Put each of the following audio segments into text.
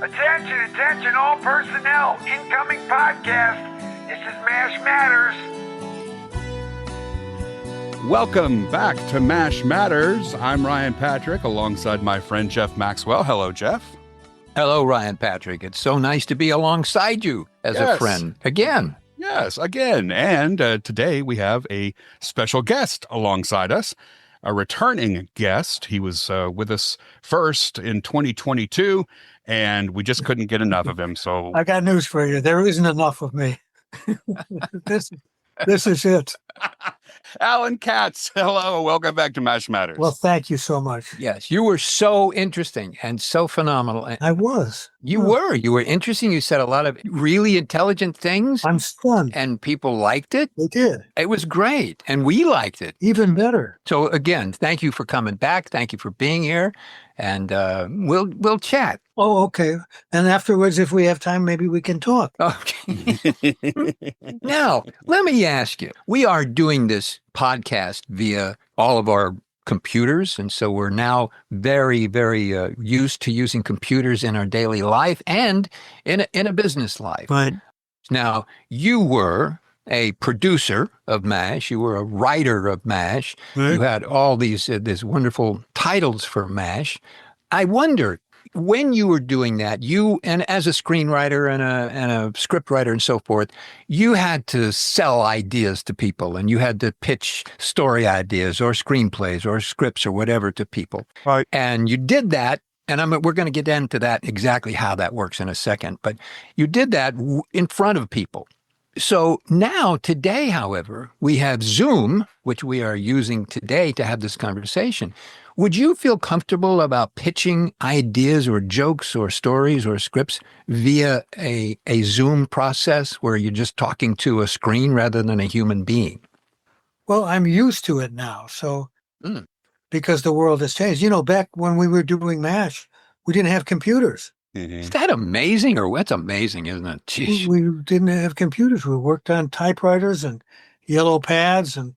Attention, attention, all personnel. Incoming podcast. This is MASH Matters. Welcome back to MASH Matters. I'm Ryan Patrick alongside my friend Jeff Maxwell. Hello, Jeff. Hello, Ryan Patrick. It's so nice to be alongside you as a friend again. Yes, again. And today we have a special guest alongside us, a returning guest. He was with us first in 2022, and we just couldn't get enough of him. So I got news for you. There isn't enough of me. This is it. Allan Katz, hello. Welcome back to MASH Matters. Well, thank you so much. Yes, you were so interesting and so phenomenal. I was. You were interesting. You said a lot of really intelligent things. I'm stunned. And people liked it. They did. It was great. And we liked it. Even better. So again, thank you for coming back. Thank you for being here. And we'll chat. Oh, okay. And afterwards, if we have time, maybe we can talk. Okay. Now, let me ask you, we are doing this podcast via all of our computers. And so we're now very, very used to using computers in our daily life and in a business life. Right. Now, you were a producer of MASH. You were a writer of MASH. Right. You had all these wonderful titles for MASH. I wonder, when you were doing that, and as a screenwriter and a script writer and so forth, you had to sell ideas to people, and you had to pitch story ideas or screenplays or scripts or whatever to people. Right. And you did that. And we're going to get into that, exactly how that works in a second. But you did that in front of people. So now, today, however, we have Zoom, which we are using today to have this conversation. Would you feel comfortable about pitching ideas or jokes or stories or scripts via a Zoom process where you're just talking to a screen rather than a human being? Well, I'm used to it now. So because the world has changed. You know, back when we were doing MASH, we didn't have computers. Mm-hmm. Is that amazing? Or what's amazing, isn't it? Jeez. We didn't have computers. We worked on typewriters and yellow pads and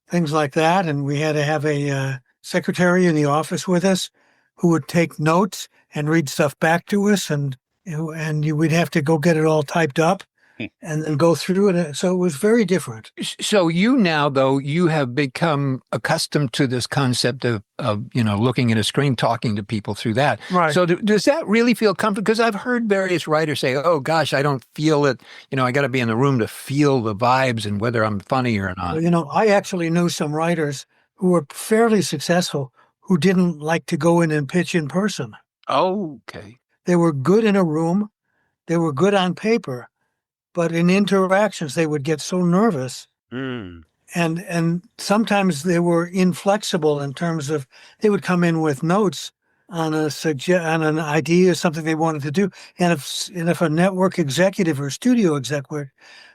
things like that. And we had to have a secretary in the office with us who would take notes and read stuff back to us. And we'd have to go get it all typed up and then go through it. So it was very different. So you now, though, you have become accustomed to this concept of looking at a screen, talking to people through that. Right. So does that really feel comfortable? Because I've heard various writers say, oh, gosh, I don't feel it. I got to be in the room to feel the vibes and whether I'm funny or not. Well, I actually knew some writers who were fairly successful who didn't like to go in and pitch in person. Oh, okay. They were good in a room. They were good on paper. But in interactions, they would get so nervous. And sometimes they were inflexible in terms of they would come in with notes on an idea or something they wanted to do. And if a network executive or studio exec would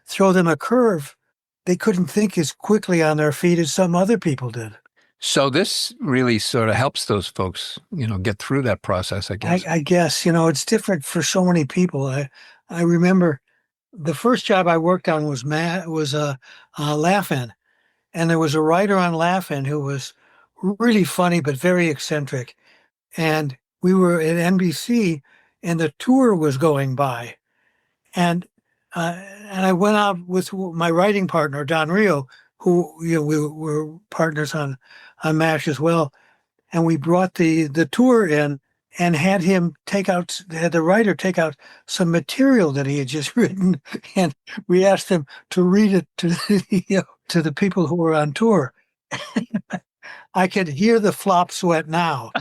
throw them a curve, they couldn't think as quickly on their feet as some other people did. So this really sort of helps those folks, get through that process, I guess. I guess, it's different for so many people. I remember the first job I worked on was Laugh-In. And there was a writer on Laugh-In who was really funny, but very eccentric. And we were at NBC and the tour was going by. And I went out with my writing partner, Don Rio, who, we were partners on MASH as well. And we brought the tour in and had the writer take out some material that he had just written. And we asked him to read it to the people who were on tour. I could hear the flop sweat now.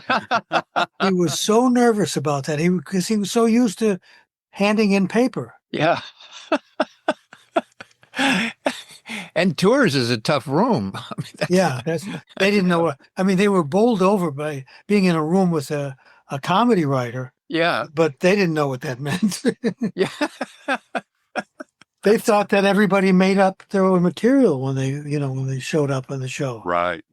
He was so nervous about that because he was so used to handing in paper. Yeah. And tours is a tough room. They didn't know what, they were bowled over by being in a room with a comedy writer. Yeah. But they didn't know what that meant. Yeah. They thought that everybody made up their own material when they showed up on the show. Right.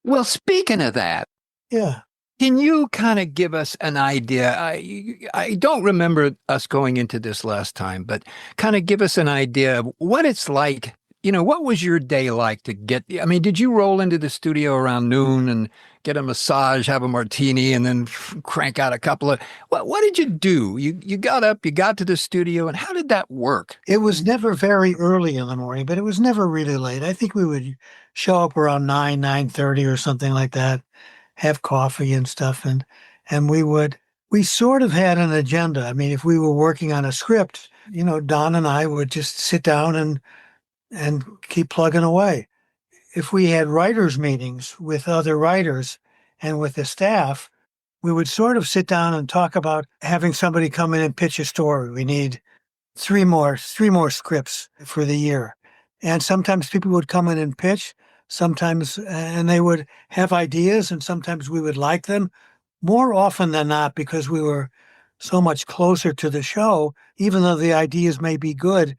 Well, speaking of that, yeah. Can you kind of give us an idea? I don't remember us going into this last time, but kind of give us an idea of what it's like what was your day like to get, I mean, did you roll into the studio around noon and get a massage, have a martini, and then crank out a couple of, what did you do? You got up, you got to the studio, and how did that work? It was never very early in the morning, but it was never really late. I think we would show up around 9:30 or something like that, have coffee and stuff. And we sort of had an agenda. I mean, if we were working on a script, Don and I would just sit down and keep plugging away. If we had writers' meetings with other writers and with the staff, we would sort of sit down and talk about having somebody come in and pitch a story. We need three more scripts for the year. And sometimes people would come in and pitch, and they would have ideas, and sometimes we would like them. More often than not, because we were so much closer to the show, even though the ideas may be good,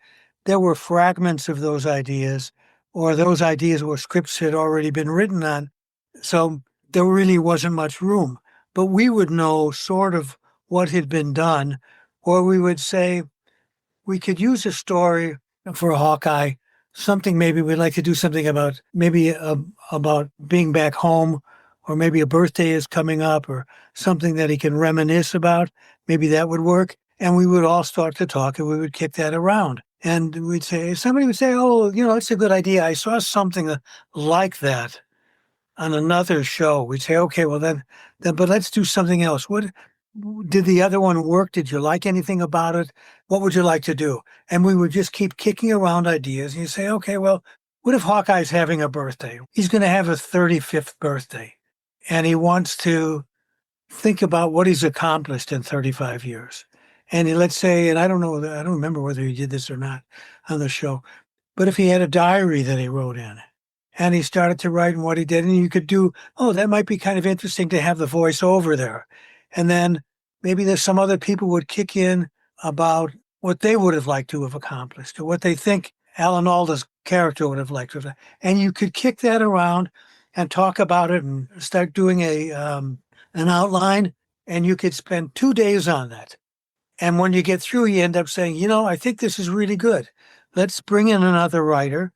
there were fragments of those ideas, or those ideas where scripts had already been written on. So there really wasn't much room. But we would know sort of what had been done, or we would say, we could use a story for a Hawkeye, something maybe we'd like to do something about, maybe about being back home, or maybe a birthday is coming up, or something that he can reminisce about. Maybe that would work. And we would all start to talk, and we would kick that around. And somebody would say, oh, it's a good idea. I saw something like that on another show. We'd say, okay, well then, but let's do something else. What did the other one work? Did you like anything about it? What would you like to do? And we would just keep kicking around ideas. And you say, okay, well, what if Hawkeye's having a birthday? He's going to have a 35th birthday, and he wants to think about what he's accomplished in 35 years. And let's say, and I don't remember whether he did this or not on the show, but if he had a diary that he wrote in, and he started to write in what he did, and you could do, that might be kind of interesting to have the voiceover there. And then maybe there's some other people would kick in about what they would have liked to have accomplished, or what they think Alan Alda's character would have liked to have. And you could kick that around and talk about it and start doing an outline, and you could spend 2 days on that. And when you get through, you end up saying, I think this is really good. Let's bring in another writer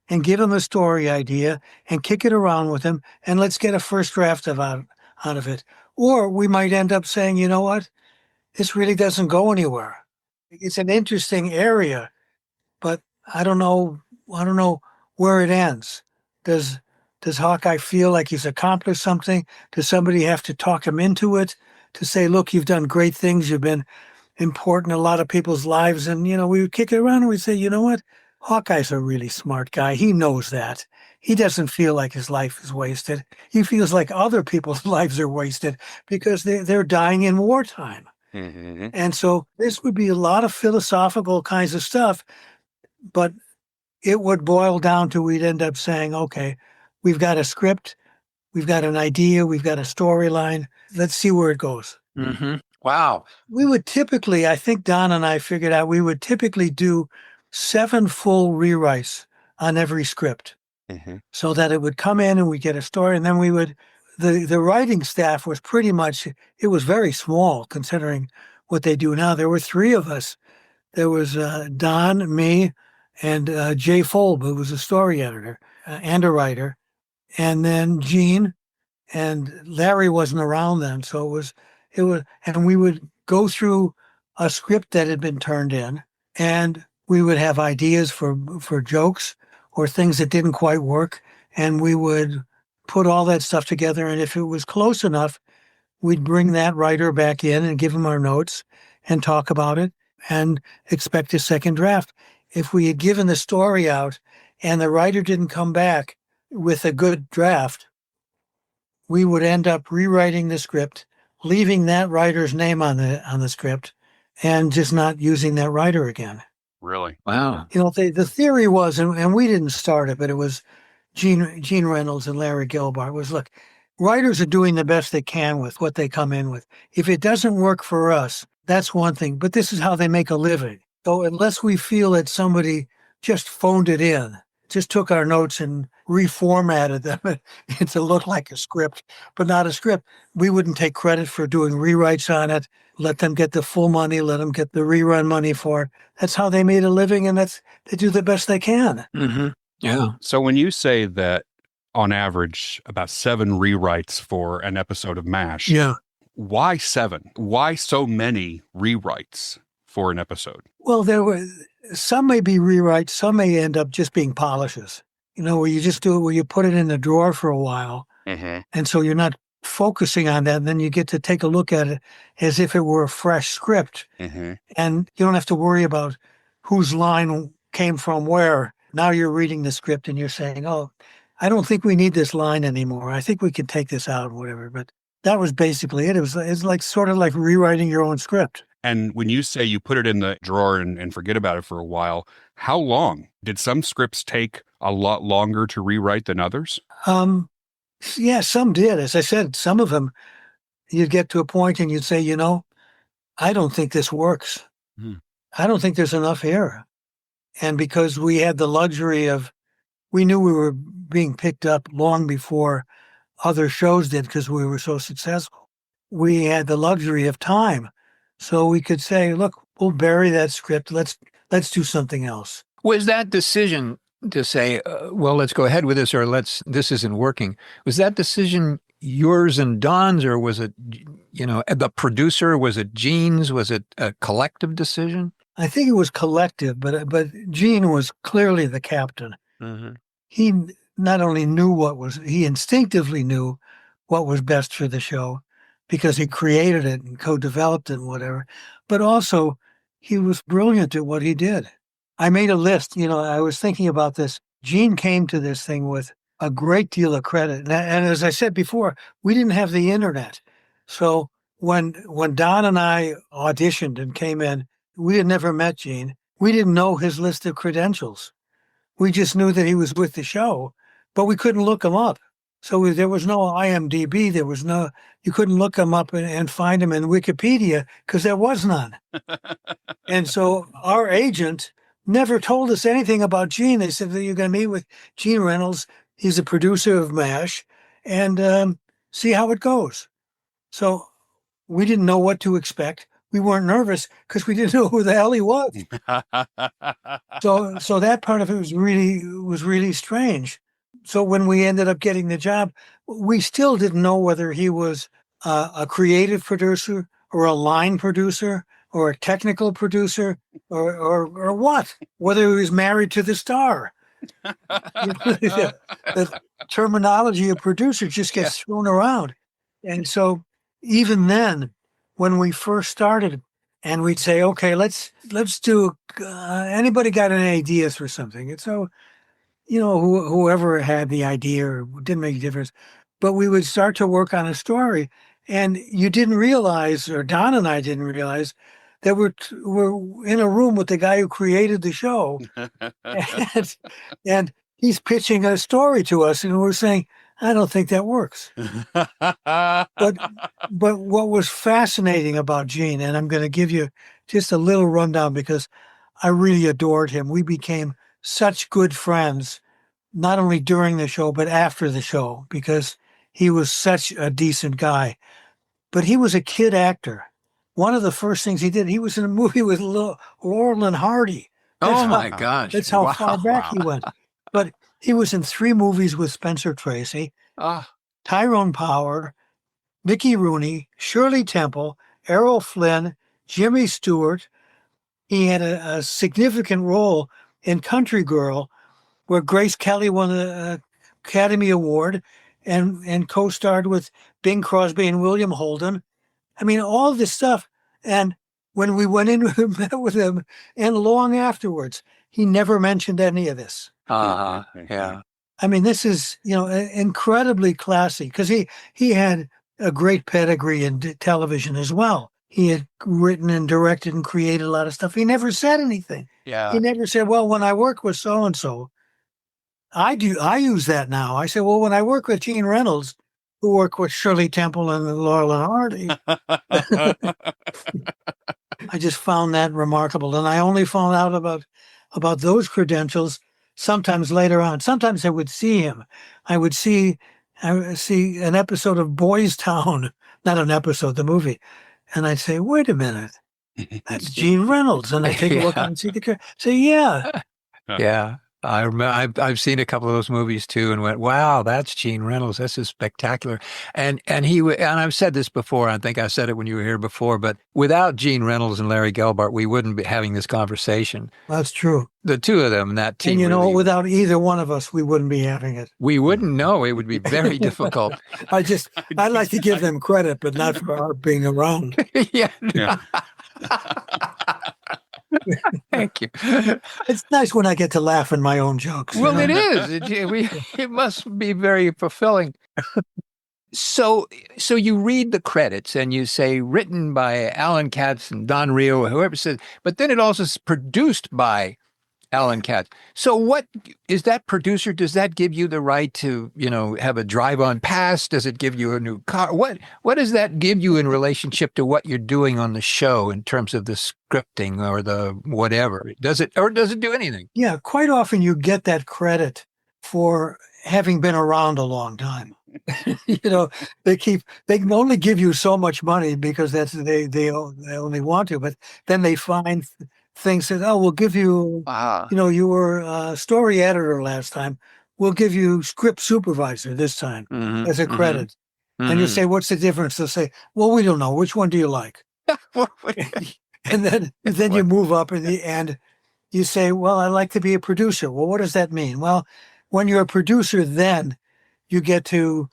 and give him a story idea and kick it around with him, and let's get a first draft out of it. Or we might end up saying, you know what, this really doesn't go anywhere. It's an interesting area, but I don't know where it ends. Does Hawkeye feel like he's accomplished something? Does somebody have to talk him into it to say, look, you've done great things, you've been important in a lot of people's lives? And, we would kick it around and we'd say, you know what? Hawkeye's a really smart guy. He knows that. He doesn't feel like his life is wasted. He feels like other people's lives are wasted because they're dying in wartime. Mm-hmm. And so this would be a lot of philosophical kinds of stuff, but it would boil down to, we'd end up saying, okay, we've got a script, we've got an idea, we've got a storyline. Let's see where it goes. Mm-hmm. Wow. We would typically, I think Don and I figured out, we would typically do 7 full rewrites on every script, so that it would come in and we get a story. And then we would, the writing staff was pretty much, it was very small considering what they do now. There were 3 of us. There was Don, me, and Jay Folb, who was a story editor and a writer. And then Gene, and Larry wasn't around then. So it was, and we would go through a script that had been turned in, and we would have ideas for jokes or things that didn't quite work. And we would put all that stuff together. And if it was close enough, we'd bring that writer back in and give him our notes and talk about it and expect a second draft. If we had given the story out and the writer didn't come back with a good draft, we would end up rewriting the script, leaving that writer's name on the script, and just not using that writer again. Really? Wow. The theory was, and we didn't start it, but it was Gene Reynolds and Larry Gilbart, was, look, writers are doing the best they can with what they come in with. If it doesn't work for us, that's one thing, but this is how they make a living. So unless we feel that somebody just phoned it in just took our notes and reformatted them to look like a script, but not a script. We wouldn't take credit for doing rewrites on it. Let them get the full money. Let them get the rerun money for it. That's how they made a living, and they do the best they can. Mm-hmm. Yeah. So when you say that on average about 7 rewrites for an episode of MASH, Yeah. why 7? Why so many rewrites for an episode? Well, there were some may be rewrites, some may end up just being polishes. Where you just do it where you put it in the drawer for a while, and so you're not focusing on that. And then you get to take a look at it as if it were a fresh script, and you don't have to worry about whose line came from where. Now you're reading the script and you're saying, "Oh, I don't think we need this line anymore. I think we can take this out, whatever." But that was basically it. It's like sort of like rewriting your own script. And when you say you put it in the drawer and forget about it for a while, how long? Did some scripts take a lot longer to rewrite than others? Yeah, some did. As I said, some of them, you'd get to a point and you'd say, I don't think this works. I don't think there's enough here. And because we had the luxury we knew we were being picked up long before other shows did because we were so successful. We had the luxury of time. So we could say, look, we'll bury that script. Let's do something else. Was that decision to say, well, let's go ahead with this, or this isn't working? Was that decision yours and Don's, or was it, the producer? Was it Gene's? Was it a collective decision? I think it was collective, but Gene was clearly the captain. He not only he instinctively knew what was best for the show, because he created it and co-developed it and whatever, but also he was brilliant at what he did. I made a list, I was thinking about this. Gene came to this thing with a great deal of credit. And as I said before, we didn't have the internet. So when Don and I auditioned and came in, we had never met Gene. We didn't know his list of credentials. We just knew that he was with the show, but we couldn't look him up. So there was no IMDb. You couldn't look him up and find him in Wikipedia because there was none. And so our agent never told us anything about Gene. They said that you're going to meet with Gene Reynolds. He's a producer of MASH, and see how it goes. So we didn't know what to expect. We weren't nervous because we didn't know who the hell he was. So that part of it was really strange. So when we ended up getting the job, we still didn't know whether he was a creative producer or a line producer or a technical producer or what, whether he was married to the star. The terminology of producer just gets thrown around. And so even then, when we first started and we'd say, okay, let's do, anybody got any ideas for something? And so, whoever had the idea, or didn't make a difference, but we would start to work on a story, and you didn't realize, or Don and I didn't realize, that we're in a room with the guy who created the show, and he's pitching a story to us, and we're saying, I don't think that works. But what was fascinating about Gene, and I'm going to give you just a little rundown because I really adored him. We became such good friends, not only during the show, but after the show, because he was such a decent guy. But he was a kid actor. One of the first things he did, he was in a movie with Laurel and Hardy. My gosh. That's how far back he went. But he was in 3 movies with Spencer Tracy, Tyrone Power, Mickey Rooney, Shirley Temple, Errol Flynn, Jimmy Stewart. He had a significant role in Country Girl, where Grace Kelly won an Academy Award and co-starred with Bing Crosby and William Holden. I mean, all this stuff. And when we went in and met with him, and long afterwards, he never mentioned any of this. Yeah. I mean, this is, incredibly classy because he had a great pedigree in television as well. He had written and directed and created a lot of stuff. He never said anything. Yeah. He never said, well, when I work with so-and-so, I use that now. I say, well, when I work with Gene Reynolds, who worked with Shirley Temple and Laurel and Hardy, I just found that remarkable. And I only found out about those credentials sometimes later on. Sometimes I would see him. I would see an episode of Boys Town, not an episode, the movie. And I'd say, wait a minute, that's Gene Reynolds. And I take a look and see the character. Say, yeah. Yeah. I remember, I've seen a couple of those movies too, and went, "Wow, that's Gene Reynolds. This is spectacular." And I've said this before. I think I said it when you were here before. But without Gene Reynolds and Larry Gelbart, we wouldn't be having this conversation. That's true. The two of them, that team. And you know, really, without either one of us, we wouldn't be having it. we wouldn't know. It would be very difficult. I like to give them credit, but not for our being around. Yeah. Yeah. Thank you. It's nice when I get to laugh in my own jokes. Well, it is. It must be very fulfilling. So you read the credits and you say written by Allan Katz and Don Rio, or whoever says, but then it also is produced by Allan Katz. So what is that producer? Does that give you the right to, have a drive-on pass? Does it give you a new car? What does that give you in relationship to what you're doing on the show in terms of the scripting or the whatever? Does it do anything? Yeah, quite often you get that credit for having been around a long time. They can only give you so much money because they only want to, but then they find things that, we'll give you, you were a story editor last time. We'll give you script supervisor this time as a credit. Mm-hmm. And you say, what's the difference? They'll say, well, we don't know. Which one do you like? and then you move up and you say, well, I like to be a producer. Well, what does that mean? Well, when you're a producer, then you get to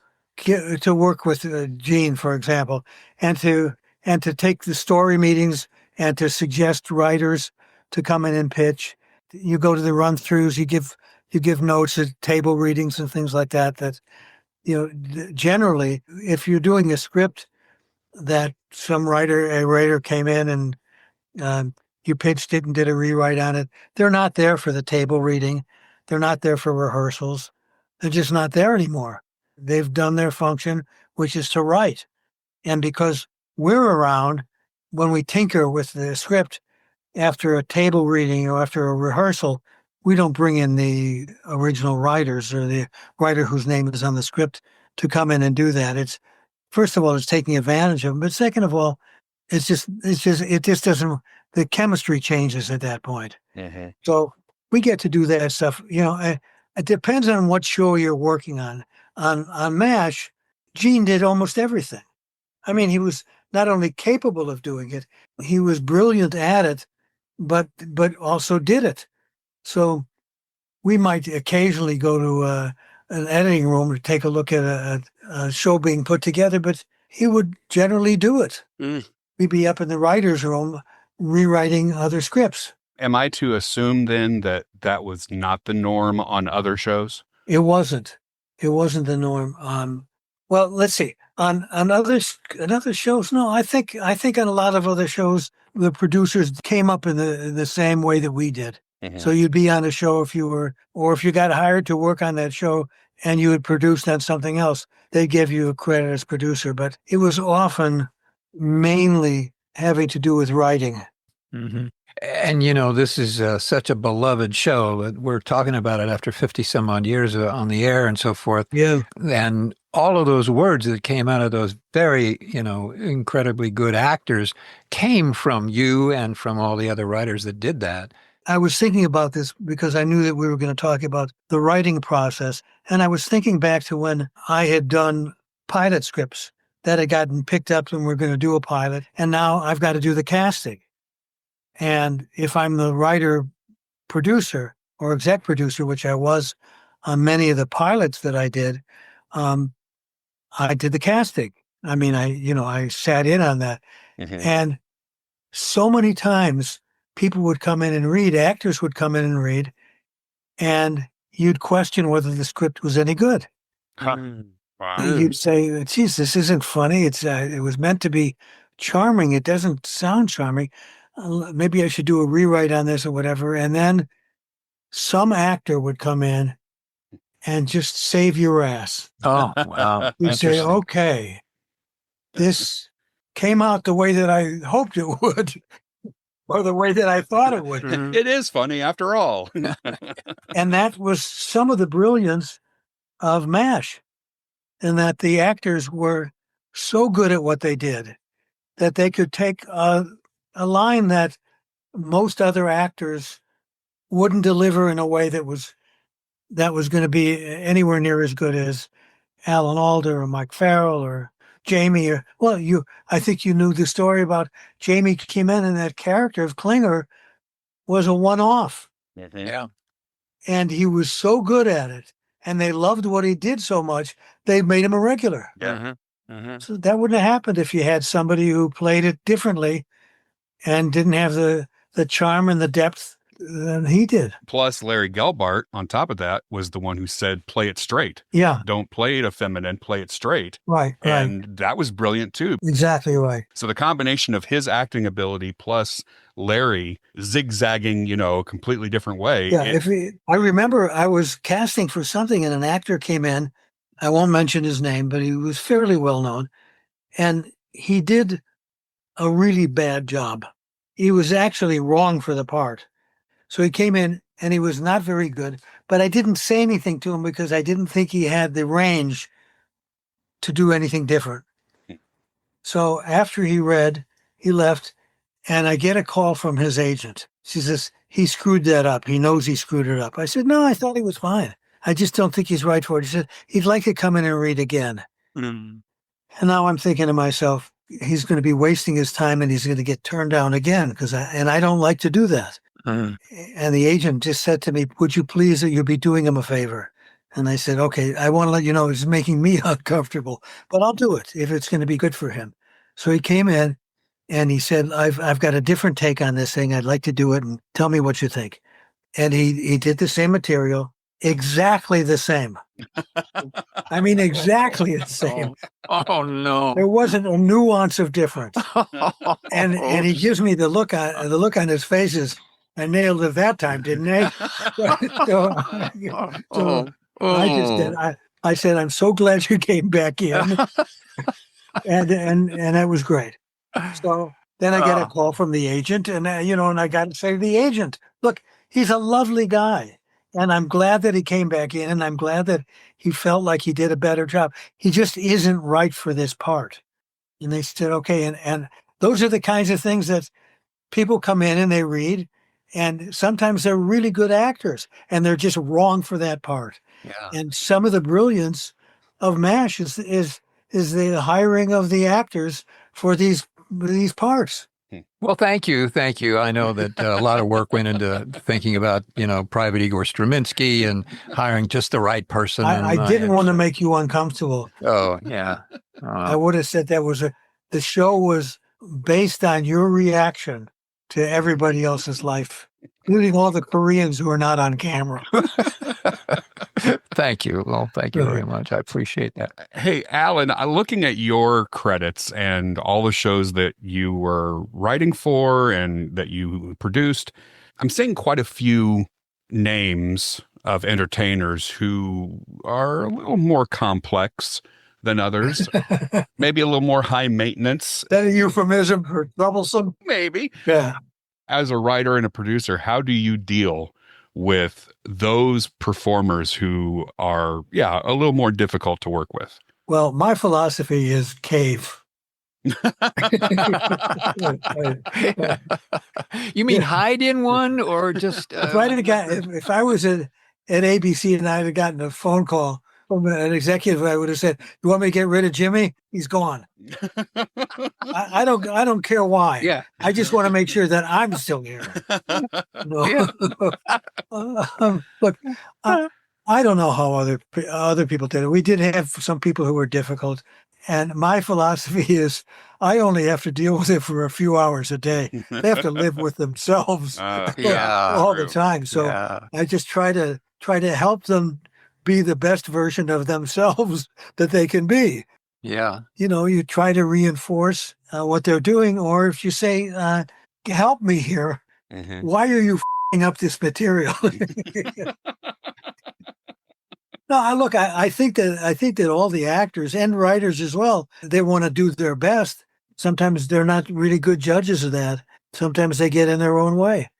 work with Gene, for example, and to take the story meetings and to suggest writers to come in and pitch. You go to the run-throughs, you give notes at table readings and things like that. That, generally, if you're doing a script that a writer came in and you pitched it and did a rewrite on it, they're not there for the table reading. They're not there for rehearsals. They're just not there anymore. They've done their function, which is to write. And because we're around, when we tinker with the script after a table reading or after a rehearsal, we don't bring in the original writers or the writer whose name is on the script to come in and do that. It's, first of all, it's taking advantage of them. But second of all, it just doesn't, the chemistry changes at that point. Mm-hmm. So we get to do that stuff. It depends on what show you're working on. On MASH, Gene did almost everything. I mean, he was not only capable of doing it, he was brilliant at it, but also did it. So we might occasionally go to an editing room to take a look at a show being put together, but he would generally do it. We'd be up in the writer's room rewriting other scripts. Am I to assume then that was not the norm on other shows? It wasn't. It wasn't the norm. Well, let's see. On other shows, no. I think on a lot of other shows, the producers came up in the same way that we did. Mm-hmm. So you'd be on a show if you got hired to work on that show and you had produced on something else, they'd give you a credit as producer. But it was often mainly having to do with writing. Mm-hmm. And, this is such a beloved show that we're talking about it after 50 some odd years on the air and so forth. Yeah. And all of those words that came out of those very, incredibly good actors came from you and from all the other writers that did that. I was thinking about this because I knew that we were going to talk about the writing process. And I was thinking back to when I had done pilot scripts that had gotten picked up and we're going to do a pilot. And now I've got to do the casting. And if I'm the writer, producer, or exec producer, which I was on many of the pilots that I did the casting. I mean, I sat in on that. Mm-hmm. And so many times people would come in and read, actors would come in and read, and you'd question whether the script was any good. Huh. Wow. You'd say, geez, this isn't funny. It was meant to be charming. It doesn't sound charming. Maybe I should do a rewrite on this or whatever. And then some actor would come in and just save your ass. Oh, wow. You'd say, okay, this came out the way that I hoped it would. or the way that I thought it would. It is funny after all. And that was some of the brilliance of MASH, in that the actors were so good at what they did that they could take a line that most other actors wouldn't deliver in a way that was going to be anywhere near as good as Alan Alda or Mike Farrell or Jamie. Or, well, I think you knew the story about Jamie came in, and that character of Klinger was a one-off. Yeah. And he was so good at it, and they loved what he did so much, they made him a regular. Yeah. So that wouldn't have happened if you had somebody who played it differently and didn't have the charm and the depth than he did. Plus, Larry Gelbart, on top of that, was the one who said, play it straight. Yeah. Don't play it feminine, play it straight. Right. And that was brilliant too. Exactly right. So the combination of his acting ability plus Larry zigzagging, a completely different way. Yeah. I remember I was casting for something and an actor came in. I won't mention his name, but he was fairly well known. And he did a really bad job. He was actually wrong for the part. So he came in and he was not very good, but I didn't say anything to him because I didn't think he had the range to do anything different. So after he read, he left, and I get a call from his agent. She says, he screwed that up. He knows he screwed it up. I said, no, I thought he was fine. I just don't think he's right for it. He said, he'd like to come in and read again. And now I'm thinking to myself, he's going to be wasting his time and he's going to get turned down again and I don't like to do that. And the agent just said to me, would you please, you'll be doing him a favor. And I said, okay, I want to let you know it's making me uncomfortable, but I'll do it if it's going to be good for him. So he came in and he said, I've got a different take on this thing. I'd like to do it and tell me what you think. And he did the same material, exactly the same. I mean, exactly the same. Oh no. There wasn't a nuance of difference. And he gives me the look on his faces. I nailed it that time, didn't I? I said, I'm so glad you came back in. and that was great. So then I get a call from the agent and I got to say to the agent, look, he's a lovely guy. And I'm glad that he came back in, and I'm glad that he felt like he did a better job. He just isn't right for this part. And they said, okay. And those are the kinds of things that people come in and they read, and sometimes they're really good actors, and they're just wrong for that part. Yeah. And some of the brilliance of MASH is the hiring of the actors for these parts. Well, thank you. Thank you. I know that a lot of work went into thinking about, Private Igor Straminsky and hiring just the right person. I didn't want to make you uncomfortable. Oh, yeah. I would have said the show was based on your reaction to everybody else's life, including all the Koreans who are not on camera. Thank you. Well, thank you very much. I appreciate that. Hey, Allan, looking at your credits and all the shows that you were writing for and that you produced, I'm seeing quite a few names of entertainers who are a little more complex than others, maybe a little more high maintenance. Is that a euphemism for troublesome? Maybe. Yeah. As a writer and a producer, how do you deal with those performers who are, a little more difficult to work with? Well, my philosophy is cave. You mean hide in one or just... If I was at ABC and I had gotten a phone call from an executive, I would have said, you want me to get rid of Jimmy? He's gone. I don't care why. Yeah. I just want to make sure that I'm still here. No. Look, I don't know how other people did it. We did have some people who were difficult. And my philosophy is I only have to deal with it for a few hours a day. They have to live with themselves all the time. So I just try to help them be the best version of themselves that they can be. Yeah. You try to reinforce what they're doing. Or if you say, help me here, why are you f***ing up this material? No, look, I think that all the actors and writers as well, they want to do their best. Sometimes they're not really good judges of that. Sometimes they get in their own way.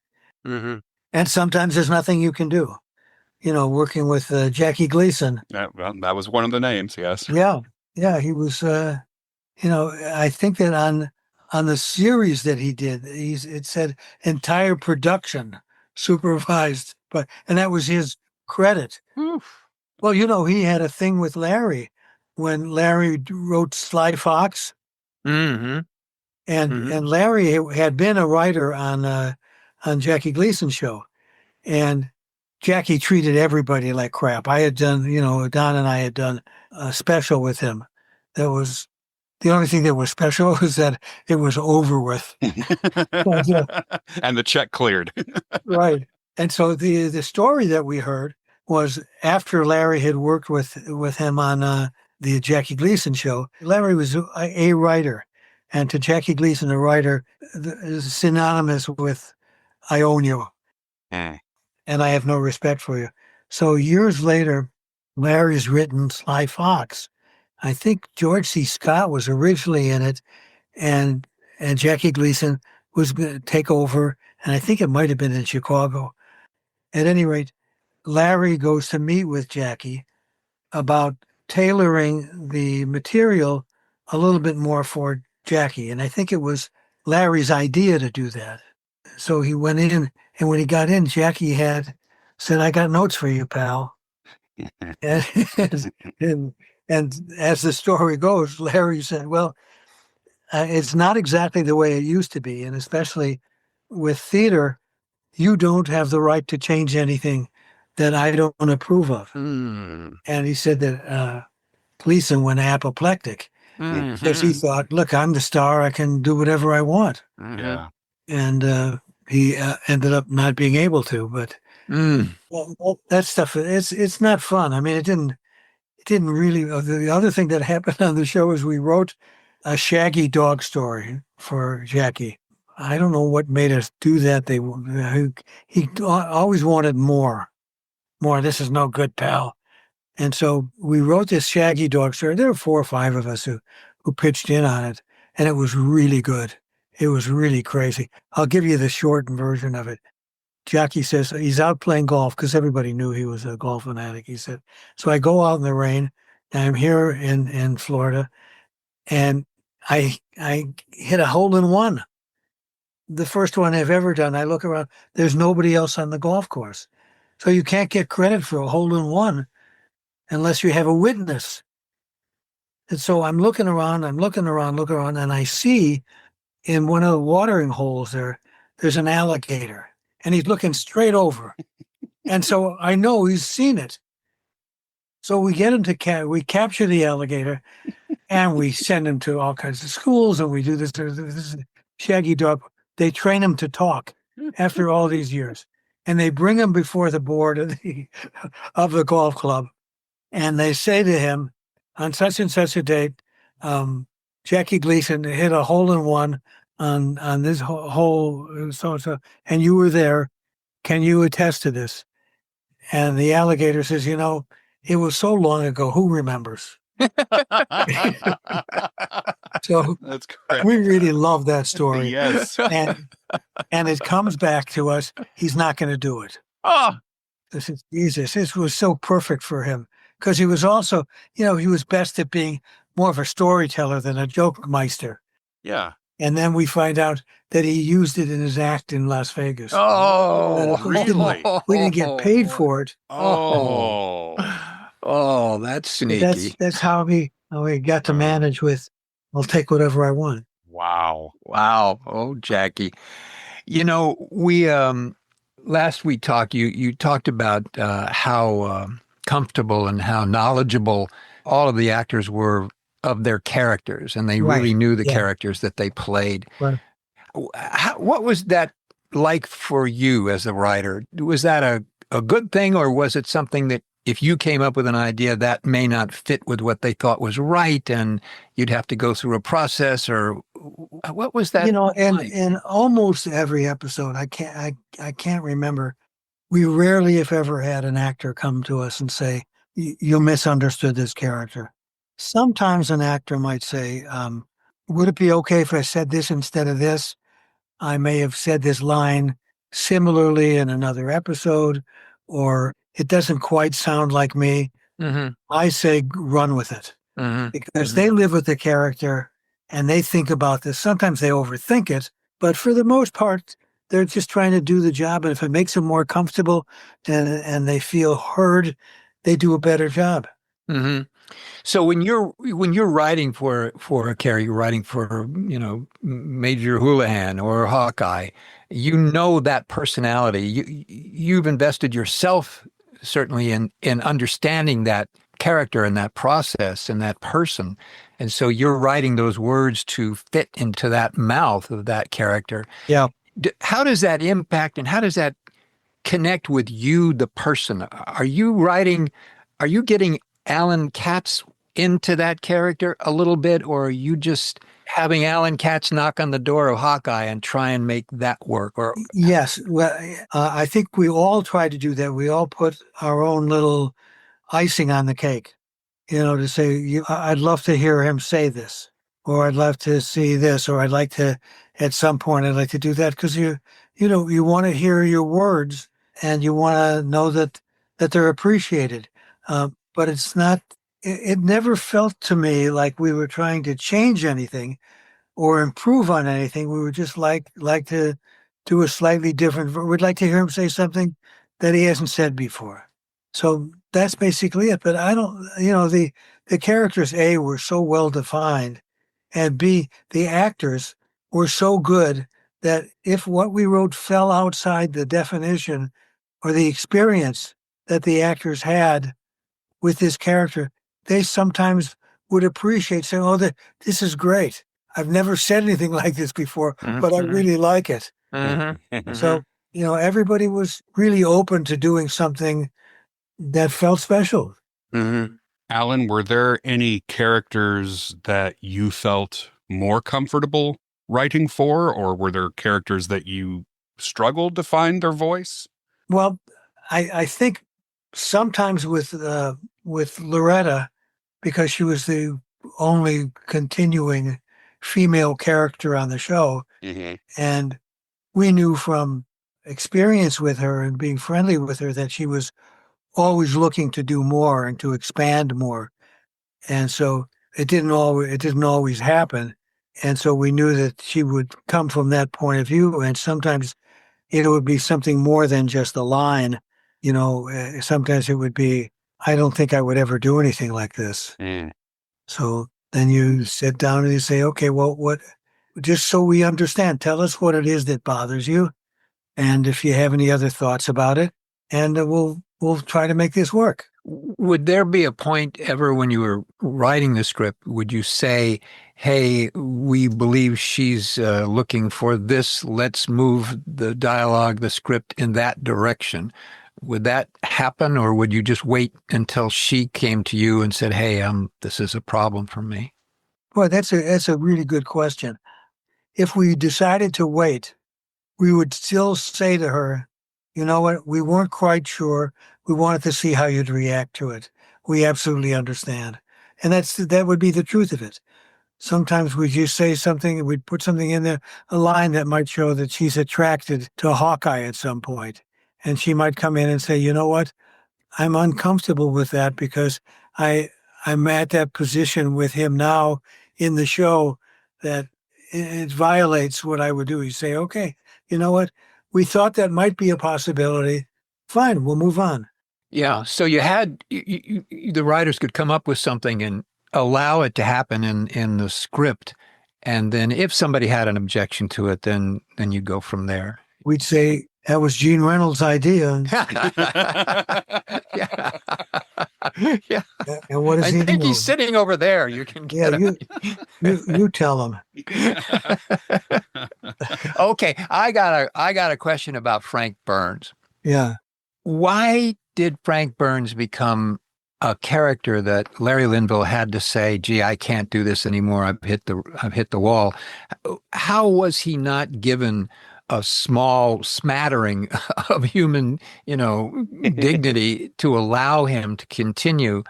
Mm-hmm. And sometimes there's nothing you can do. Working with Jackie Gleason. Well, that was one of the names, yes. Yeah. Yeah. He was, I think that on the series that he did, it said entire production supervised, and that was his credit. Oof. Well, he had a thing with Larry when Larry wrote Sly Fox. Mm-hmm. And Larry had been a writer on Jackie Gleason's show, and Jackie treated everybody like crap. I had done, Don and I had done a special with him. That was the only thing that was special was that it was over with. And the check cleared. Right. And so the story that we heard was after Larry had worked with him on the Jackie Gleason show. Larry was a writer, and to Jackie Gleason, a writer is synonymous with I own you, and I have no respect for you. So years later, Larry's written Sly Fox. I think George C. Scott was originally in it, and Jackie Gleason was going to take over, and I think it might have been in Chicago. At any rate, Larry goes to meet with Jackie about tailoring the material a little bit more for Jackie, and I think it was Larry's idea to do that. So he went in, and when he got in, Jackie said, "I got notes for you, pal." and as the story goes, Larry said, "Well, it's not exactly the way it used to be, and especially with theater, you don't have the right to change anything that I don't approve of." Mm. And he said that Gleason went apoplectic because he thought, "Look, I'm the star; I can do whatever I want." Yeah. And he ended up not being able to. But that stuff, it's not fun. I mean, it didn't really. The other thing that happened on the show is we wrote a Shaggy dog story for Jackie. I don't know what made us do that. He always wanted more. This is no good, pal. And so we wrote this Shaggy dog story. There were 4 or 5 of us who pitched in on it, and it was really good. It was really crazy. I'll give you the short version of it. Jackie says he's out playing golf because everybody knew he was a golf fanatic. He said, "So I go out in the rain, and I'm here in Florida, and I hit a hole in one. The first one I've ever done. I look around, there's nobody else on the golf course. So you can't get credit for a hole in one unless you have a witness." And so I'm looking around, and I see in one of the watering holes there's an alligator, and he's looking straight over. And so I know he's seen it. So we get him we capture the alligator, and we send him to all kinds of schools, and we do this Shaggy dog. They train him to talk after all these years, and they bring him before the board of the golf club, and they say to him, on such and such a date, Jackie Gleason hit a hole in one on this hole, so and so, and you were there. Can you attest to this? And the alligator says, it was so long ago. Who remembers? So That's correct. we really love that story. Yes. And it comes back to us. He's not going to do it. Oh, This is Jesus. This was so perfect for him because he was also, he was best at being more of a storyteller than a joke meister. Yeah. And then we find out that he used it in his act in Las Vegas. oh, really? We didn't get paid for it. Oh. Oh, that's But sneaky. that's how we got to manage with, I'll take whatever I want. Wow. Wow. Oh, Jackie. We last we talked, you talked about how comfortable and how knowledgeable all of the actors were of their characters, and they really knew the characters that they played. Right. What was that like for you as a writer? Was that a good thing, or was it something that if you came up with an idea that may not fit with what they thought was right, and you'd have to go through a process, or what was that? In almost every episode, I can't remember. We rarely, if ever, had an actor come to us and say, "You misunderstood this character." Sometimes an actor might say, "Would it be okay if I said this instead of this?" I may have said this line similarly in another episode, or it doesn't quite sound like me. Mm-hmm. I say run with it because they live with the character and they think about this. Sometimes they overthink it, but for the most part, they're just trying to do the job. And if it makes them more comfortable and they feel heard, they do a better job. Mm-hmm. So when you're writing for a character, you're writing for Major Houlihan or Hawkeye, that personality. You've invested yourself certainly in understanding that character and that process and that person, and so you're writing those words to fit into that mouth of that character. Yeah. How does that impact and how does that connect with you, the person? Are you getting Allan Katz into that character a little bit, or are you just having Allan Katz knock on the door of Hawkeye and try and make that work? Or yes, well, I think we all try to do that. We all put our own little icing on the cake, to say, I'd love to hear him say this, or I'd love to see this, or I'd like to, at some point, I'd like to do that because you want to hear your words and you want to know that they're appreciated. But it's not. It never felt to me like we were trying to change anything or improve on anything. We would just like to do a slightly different. We'd like to hear him say something that he hasn't said before. So that's basically it. But I don't. The characters A were so well defined, and B, the actors were so good that if what we wrote fell outside the definition or the experience that the actors had with this character, they sometimes would appreciate saying, "Oh, this is great. I've never said anything like this before, but I really like it." So, everybody was really open to doing something that felt special. Allan, were there any characters that you felt more comfortable writing for, or were there characters that you struggled to find their voice? Well, I think sometimes with Loretta, because she was the only continuing female character on the show, and we knew from experience with her and being friendly with her that she was always looking to do more and to expand more, and so it didn't always happen, and so we knew that she would come from that point of view, and sometimes it would be something more than just a line. Sometimes it would be, I don't think I would ever do anything like this. So then you sit down and you say, okay, well, just so we understand, tell us what it is that bothers you. And if you have any other thoughts about it, and we'll try to make this work. Would there be a point ever when you were writing the script, would you say, hey, we believe she's looking for this, let's move the dialogue, the script in that direction? Would that happen, or would you just wait until she came to you and said, hey, this is a problem for me? Boy, that's a really good question. If we decided to wait, we would still say to her, you know what, we weren't quite sure. We wanted to see how you'd react to it. We absolutely understand. And that would be the truth of it. Sometimes we just say something, we'd put something in there, a line that might show that she's attracted to Hawkeye at some point. And she might come in and say, you know what, I'm uncomfortable with that because I'm at that position with him now in the show that it violates what I would do. You say, okay, you know what, we thought that might be a possibility. Fine, we'll move on. Yeah. So you had, the writers could come up with something and allow it to happen in the script. And then if somebody had an objection to it, then you go from there. We'd say, that was Gene Reynolds' idea. Yeah. Yeah. And what is I think he's sitting over there. You can get him. You tell him. Okay, I got a question about Frank Burns. Yeah. Why did Frank Burns become a character that Larry Linville had to say, gee, I can't do this anymore. I've hit the wall. How was he not given a small smattering of human, dignity to allow him to continue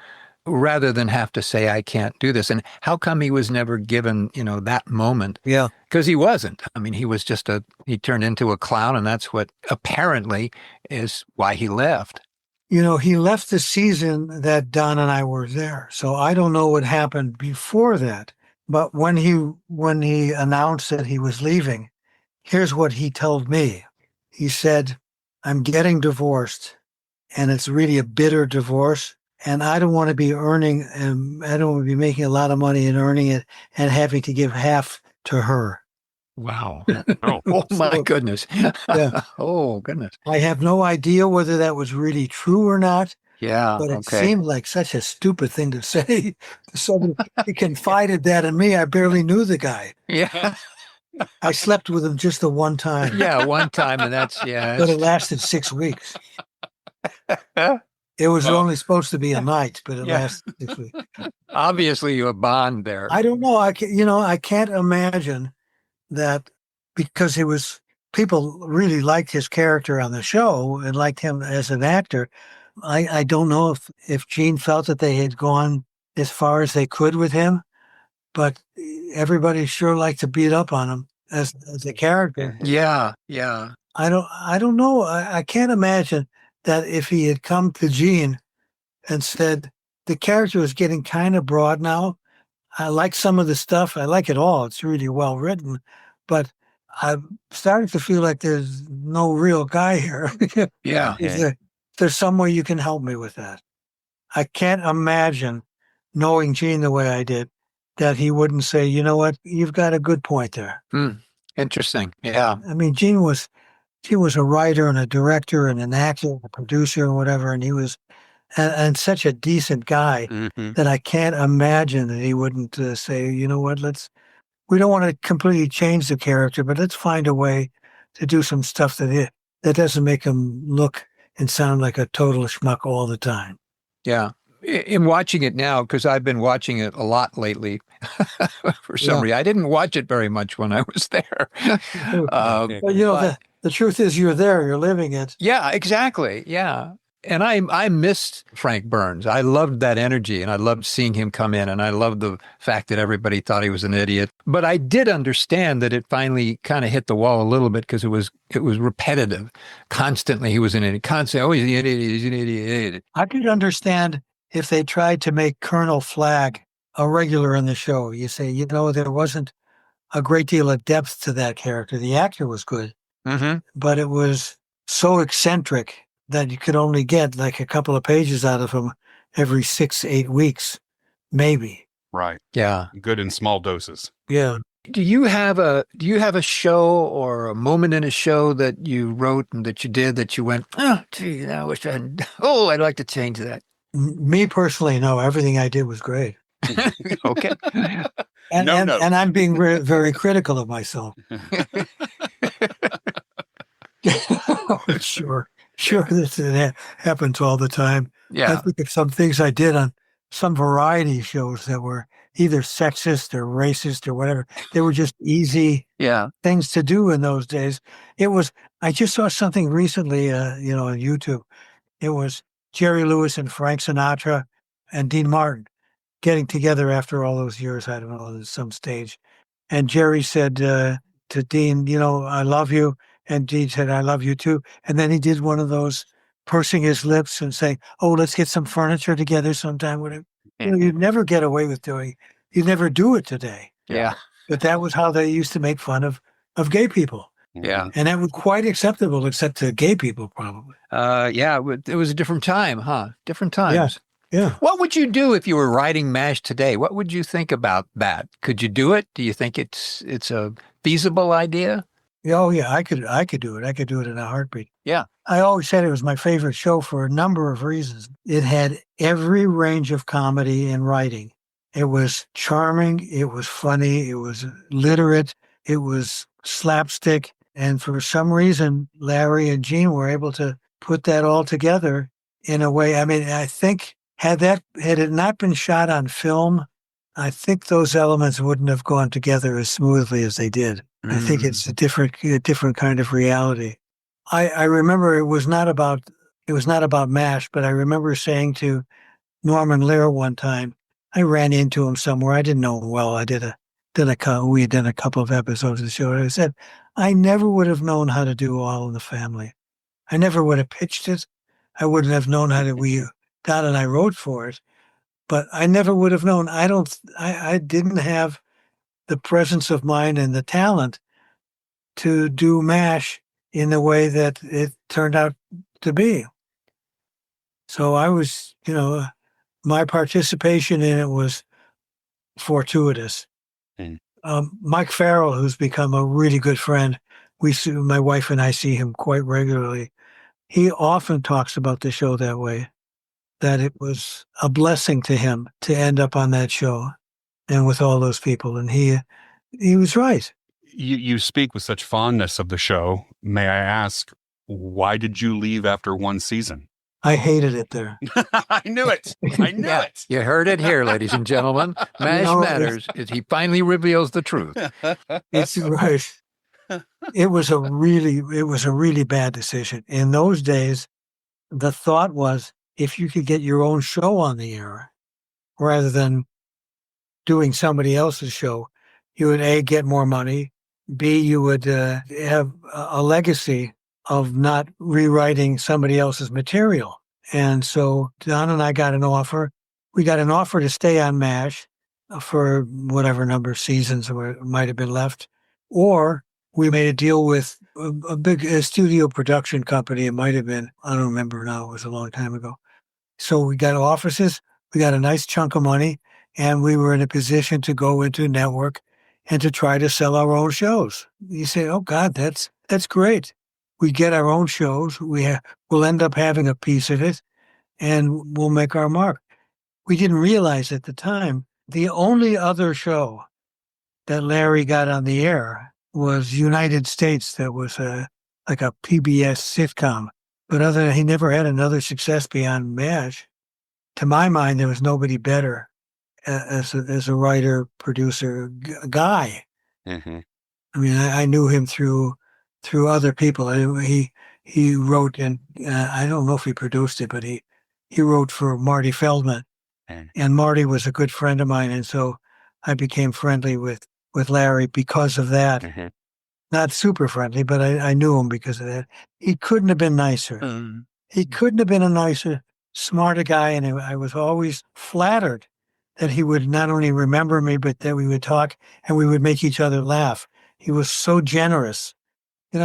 rather than have to say, I can't do this. And how come he was never given, that moment? Yeah. Because he wasn't. I mean, he was he turned into a clown, and that's what apparently is why he left. He left the season that Don and I were there. So I don't know what happened before that. But when he announced that he was leaving, here's what he told me. He said, I'm getting divorced, and it's really a bitter divorce. And I don't want to be I don't want to be making a lot of money and earning it and having to give half to her. Wow. Oh, Oh, my So, goodness. yeah. Oh, goodness. I have no idea whether that was really true or not, Yeah. but it Okay. seemed like such a stupid thing to say. So he confided that in me. I barely knew the guy. Yeah. I slept with him just the one time, Yeah. One time, and that's, but it lasted 6 weeks. It was Well, only supposed to be a night, but it Yeah. lasted 6 weeks. obviously you a bond there. I don't know. I can't imagine that, because people really liked his character on the show and liked him as an actor. I don't know if Gene felt that they had gone as far as they could with him, but everybody sure liked to beat up on him as a character. Yeah. Yeah. I don't know. I can't imagine that if he had come to Gene and said, the character is getting kind of broad now. I like some of the stuff. I like it all. It's really well written, but I'm starting to feel like there's no real guy here. Yeah. There's some way you can help me with that. I can't imagine, knowing Gene the way I did, that he wouldn't say, you know what, you've got a good point there. Interesting. Yeah. I mean, Gene was a writer and a director and an actor and a producer and whatever, and he was and such a decent guy Mhm. that I can't imagine that he wouldn't say, you know what, we don't want to completely change the character, but let's find a way to do some stuff that doesn't make him look and sound like a total schmuck all the time. Yeah. In watching it now, because I've been watching it a lot lately for some Yeah. reason. I didn't watch it very much when I was there. But but- the truth is, you're there, you're living it. yeah, exactly. Yeah. And I missed Frank Burns. I loved that energy, and I loved seeing him come in, and I loved the fact that everybody thought he was an idiot. But I did understand that it finally kind of hit the wall a little bit, because it was repetitive. Constantly, he was an idiot. Constantly, oh, he's an idiot, he's an idiot. I could understand if they tried to make Colonel Flagg a regular in the show. You say, there wasn't a great deal of depth to that character. The actor was good, Mm-hmm. but it was so eccentric that you could only get like a couple of pages out of him every 6-8 weeks, maybe. right. Yeah. Good in small doses. Yeah. Do you have a show or a moment in a show that you wrote and that you did that you went, oh, gee, I wish I hadn't. Oh, I'd like to change that. Me personally, no, everything I did was great. Okay. And, No, and, no. and I'm being very critical of myself. Sure, that happens all the time. I Yeah. think of some things I did on some variety shows that were either sexist or racist or whatever. They were just easy Yeah. things to do in those days. I just saw something recently, on YouTube. It was Jerry Lewis and Frank Sinatra and Dean Martin getting together after all those years. I don't know, at some stage. And Jerry said to Dean, I love you. And Dean said, I love you too. And then he did one of those pursing his lips and saying, oh, let's get some furniture together sometime. Whatever. You'd never get away with doing. You'd never do it today. Yeah. But that was how they used to make fun of gay people. Yeah. And that was quite acceptable, except to gay people, probably. Yeah. It was a different time, huh? Different times. Yeah. What would you do if you were writing MASH today? What would you think about that? Could you do it? Do you think it's a feasible idea? Oh, yeah, I could do it. I could do it in a heartbeat. Yeah. I always said it was my favorite show for a number of reasons. It had every range of comedy in writing. It was charming. It was funny. It was literate. It was slapstick. And for some reason, Larry and Gene were able to put that all together in a way. I mean, I think had it not been shot on film, I think those elements wouldn't have gone together as smoothly as they did. I think it's a different kind of reality. I remember it was not about MASH, but I remember saying to Norman Lear one time. I ran into him somewhere. I didn't know him well. We had done a couple of episodes of the show. I said, I never would have known how to do All in the Family. I never would have pitched it. I wouldn't have known how to, Don and I wrote for it, but I never would have known. I didn't have the presence of mind and the talent to do MASH in the way that it turned out to be. So I was, my participation in it was fortuitous. Mike Farrell, who's become a really good friend, my wife and I see him quite regularly. He often talks about the show that way, that it was a blessing to him to end up on that show and with all those people. And he was right. You speak with such fondness of the show. May I ask, why did you leave after one season? I hated it there. I knew it. I knew it. You heard it here, ladies and gentlemen. MASH Matters is he finally reveals the truth. It's right. It was a really bad decision. In those days, the thought was if you could get your own show on the air rather than doing somebody else's show, you would A, get more money, B, you would have a legacy of not rewriting somebody else's material. And so Don and I got an offer. We got an offer to stay on MASH for whatever number of seasons might have been left. Or we made a deal with a big studio production company. It might have been, I don't remember now, it was a long time ago. So we got offices, we got a nice chunk of money, and we were in a position to go into network and to try to sell our own shows. You say, oh God, that's great. We get our own shows. We'll end up having a piece of it, and we'll make our mark. We didn't realize at the time, the only other show that Larry got on the air was United States. That was like a PBS sitcom. But he never had another success beyond MASH. To my mind, there was nobody better as a writer, producer, guy. Mm-hmm. I mean, I knew him through other people. He wrote, and I don't know if he produced it, but he wrote for Marty Feldman, and Marty was a good friend of mine, and so I became friendly with Larry because of that. Mm-hmm. Not super friendly, but I knew him because of that. He couldn't have been nicer. He couldn't have been a nicer, smarter guy, and I was always flattered that he would not only remember me, but that we would talk and we would make each other laugh. He was so generous.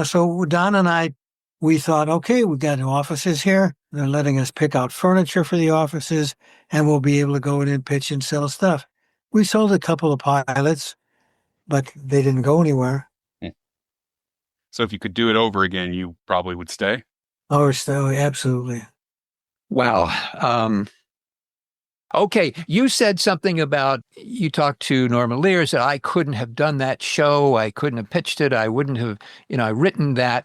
So Don and I, we thought, okay, we got offices here. They're letting us pick out furniture for the offices, and we'll be able to go in and pitch and sell stuff. We sold a couple of pilots, but they didn't go anywhere. So if you could do it over again, you probably would stay? Oh, absolutely. Wow. Okay, you said something about, you talked to Norman Lear, said, I couldn't have done that show, I couldn't have pitched it, I wouldn't have, written that,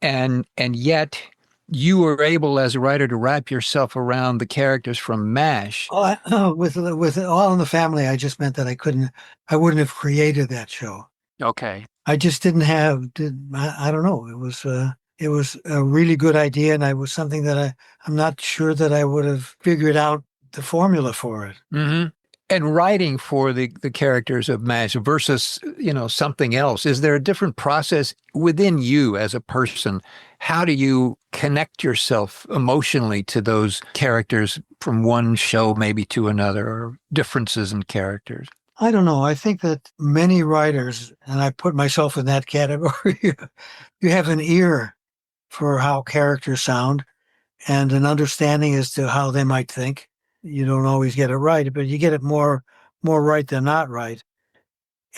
and yet you were able as a writer to wrap yourself around the characters from MASH. With All in the Family, I just meant that I wouldn't have created that show. Okay. I just didn't have, I don't know, it was a really good idea, and it was something that I'm not sure that I would have figured out the formula for it. Mm-hmm. And writing for the characters of MASH versus, something else, is there a different process within you as a person? How do you connect yourself emotionally to those characters from one show maybe to another, or differences in characters? I don't know. I think that many writers, and I put myself in that category, you have an ear for how characters sound and an understanding as to how they might think. You don't always get it right, but you get it more right than not right.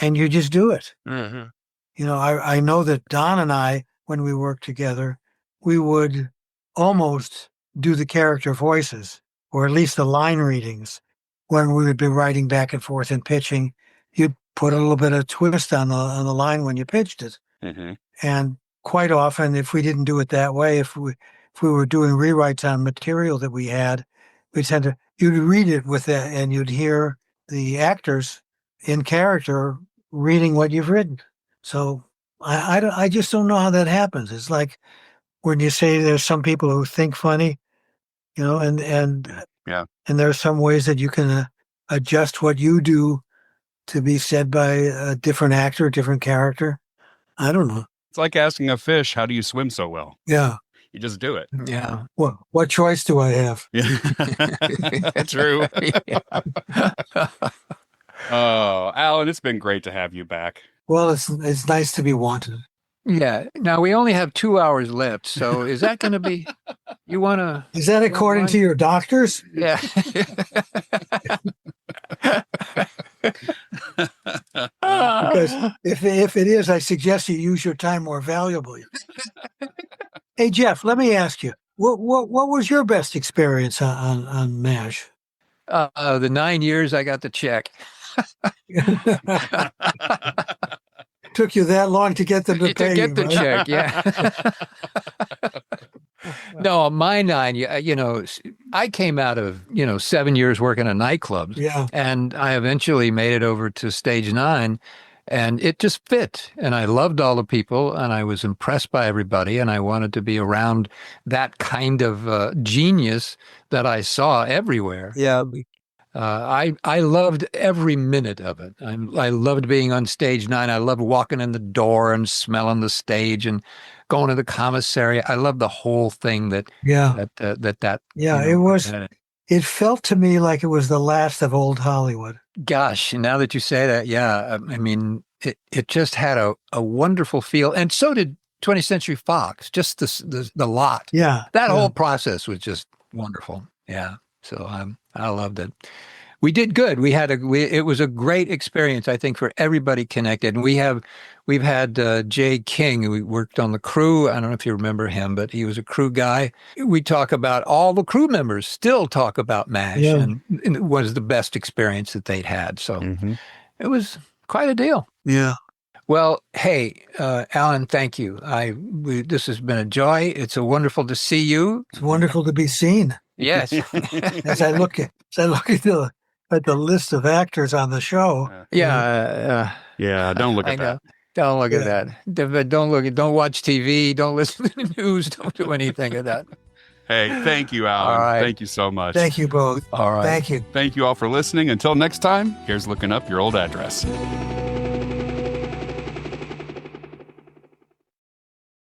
And you just do it. Mm-hmm. I know that Don and I, when we worked together, we would almost do the character voices, or at least the line readings. When we would be writing back and forth and pitching, you'd put a little bit of twist on the line when you pitched it. Mm-hmm. And quite often, if we didn't do it that way, if we were doing rewrites on material that we had, you'd read it with that, and you'd hear the actors in character reading what you've written. So I just don't know how that happens. It's like when you say there's some people who think funny, and And there are some ways that you can adjust what you do to be said by a different actor, different character. I don't know. It's like asking a fish, how do you swim so well? Yeah. You just do it. Yeah. What choice do I have? Yeah. True. Oh, Allan, it's been great to have you back. Well, it's nice to be wanted. Yeah. Now we only have 2 hours left. So is that going to be, you want to? Is that according to your doctors? Yeah. Because if it is, I suggest you use your time more valuably. Hey, Jeff, let me ask you, what was your best experience on MASH? The 9 years I got the check. Took you that long to get them to pay get you, the right? check, yeah. No, my 9, you know, I came out of, 7 years working in nightclubs. Yeah. And I eventually made it over to stage 9, and it just fit. And I loved all the people, and I was impressed by everybody, and I wanted to be around that kind of genius that I saw everywhere. Yeah. I loved every minute of it. I loved being on stage 9. I loved walking in the door and smelling the stage and going to the commissary. I loved the whole thing that. Yeah. It was. It felt to me like it was the last of old Hollywood. Gosh, now that you say that, yeah, I mean, it just had a wonderful feel, and so did 20th Century Fox. Just the lot. Yeah. That whole process was just wonderful. Yeah. So I loved it. We did good. It was a great experience, I think, for everybody connected. And we've had Jay King, who worked on the crew. I don't know if you remember him, but he was a crew guy. We talk about all the crew members still talk about MASH, and it was the best experience that they'd had. So It was quite a deal. Yeah. Well, hey, Allan, thank you. This has been a joy. It's wonderful to see you. It's wonderful to be seen. Yes. As I look at the list of actors on the show. Yeah. Yeah. Don't look at that. Don't look at that. Don't watch TV. Don't listen to the news. Don't do anything of that. Hey, thank you, Allan. All right. Thank you so much. Thank you both. All right. Thank you. Thank you all for listening. Until next time, here's looking up your old address.